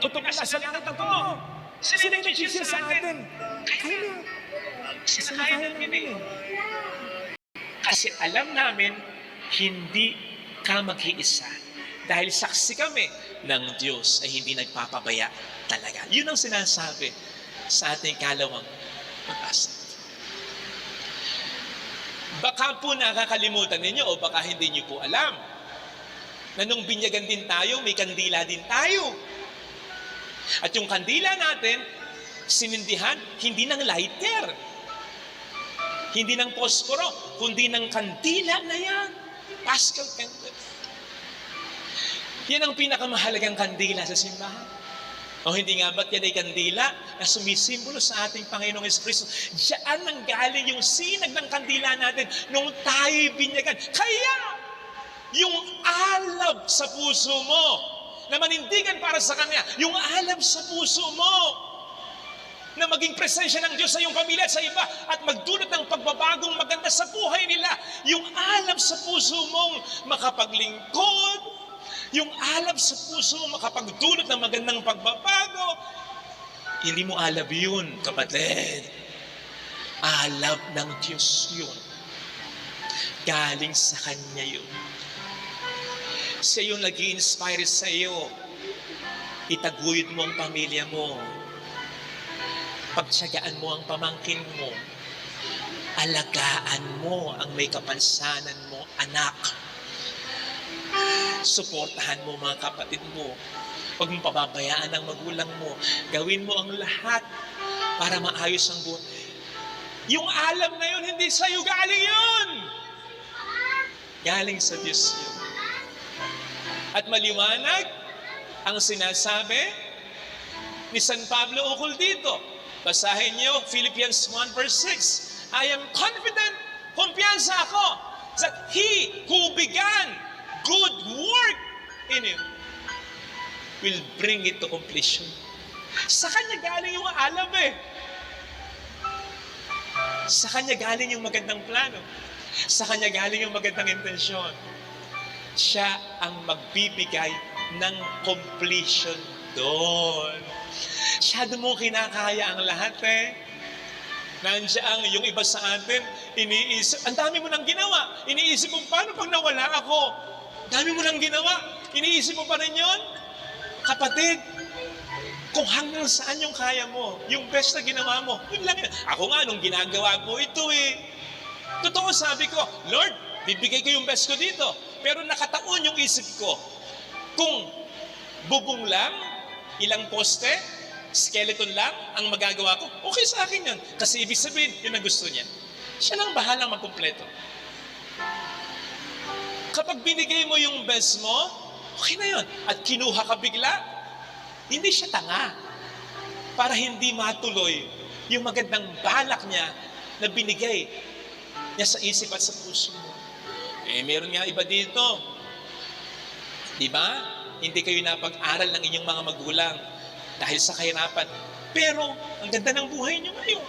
Tutok na sa langit ang totoo. Sila yung nagsisya sa atin. Kaya na. Sinakaya namin eh. Kasi alam namin, hindi ka mag-iisa. Dahil saksi kami ng Diyos ay hindi nagpapabaya talaga. Yun ang sinasabi sa ating kalawang pag-asa. Baka po nakakalimutan ninyo o baka hindi nyo po alam na nung binyagan din tayo, may kandila din tayo. At yung kandila natin, sinindihan, hindi ng lighter, hindi ng posporo, kundi ng kandila na yan. Paschal candle. Yan ang pinakamahalagang kandila sa simbahan. O hindi nga ba't yan ay kandila na sumisimbolo sa ating Panginoong Jesucristo? Diyan nang galing yung sinag ng kandila natin nung tayo'y binyagan. Kaya, yung alab sa puso mo, na manindigan para sa Kanya, yung alab sa puso mo, na maging presensya ng Diyos sa iyong pamilya at sa iba, at magdulot ng pagbabagong maganda sa buhay nila, yung alab sa puso mong makapaglingkod, yung alab sa puso mo makapagdulot ng magandang pagbabago, hindi mo alab yun, kapatid. Alab ng Diyos yun. Galing sa Kanya yun. Siya yung nag-i-inspire sa iyo. Itaguyod mo ang pamilya mo. Pagtiyagaan mo ang pamangkin mo. Alagaan mo ang may kapansanan mo, anak. Suportahan mo mga kapatid mo. Huwag mong pababayaan ang magulang mo. Gawin mo ang lahat para maayos ang buhay. Yung alam na yun, hindi sa'yo galing yun. Galing sa Diyos yun. At maliwanag ang sinasabi ni San Pablo ukol dito. Basahin niyo Philippians 1 verse 6. I am confident, kumpiyansa ako, that He who began good work in you will bring it to completion. Sa Kanya galing yung alam eh. Sa Kanya galing yung magandang plano. Sa Kanya galing yung magandang intensyon. Siya ang magbibigay ng completion doon. Siya doon mo kinakaya ang lahat eh. Nandiyan yung iba sa atin, iniisip, ang dami mo nang ginawa. Iniisip mo, paano pag nawala ako? Dami mo nang ginawa. Iniisip mo pa rin yun? Kapatid, kung hanggang saan yung kaya mo, yung best na ginawa mo, yun lang yun. Ako nga, nung ginagawa ko ito eh. Totoo sabi ko, Lord, bibigay ko yung best ko dito. Pero nakataon yung isip ko. Kung bubong lang, ilang poste, skeleton lang ang magagawa ko, okay sa akin yun. Kasi ibig sabihin, yun ang gusto niya. Siya lang bahalang magkumpleto. Kapag binigay mo yung best mo, okay na yun. At kinuha ka bigla, hindi siya tanga. Para hindi matuloy yung magandang balak niya na binigay niya sa isip at sa puso mo. Eh, meron nga iba dito. Di ba? Hindi kayo napag-aral ng inyong mga magulang dahil sa kahirapan. Pero, ang ganda ng buhay niyo ngayon.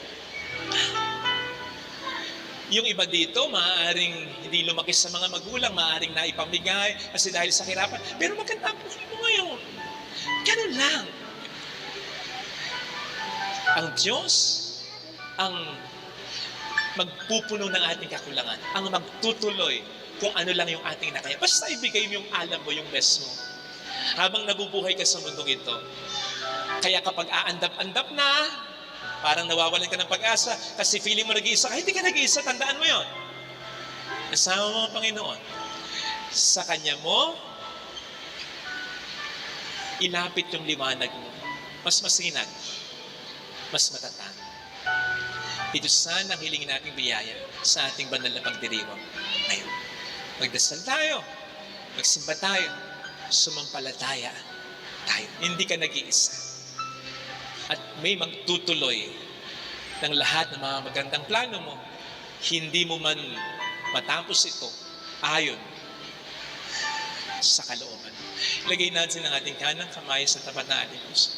Yung iba dito, maaaring hindi lumaki sa mga magulang, maaaring naipamigay kasi dahil sa kahirapan. Pero maganda ang buhay mo ngayon. Ganun lang. Ang Diyos, ang magpupuno ng ating kakulangan, ang magtutuloy kung ano lang yung ating nakaya. Basta ibigay mo yung alam mo, yung best mo. Habang nabubuhay ka sa mundong ito. Kaya kapag aandap-andap na, parang nawawalan ka ng pag-asa kasi feeling mo nag-iisa ka. Hindi ka nag-iisa, tandaan mo yun. Kasama mo ang Panginoon. Sa Kanya mo, ilapit yung liwanag mo. Mas masinag. Mas matatag. Ito sana ang hilingin nating biyaya sa ating banal na pagdiriwang ngayon. Magdasal tayo, magsimba tayo, sumampalataya tayo. Hindi ka nag-iisa. At may magtutuloy ng lahat ng mga magandang plano mo. Hindi mo man matapos ito ayon sa kalooban. Ilagay natin ang ating kanang kamay sa tapat na ating puso.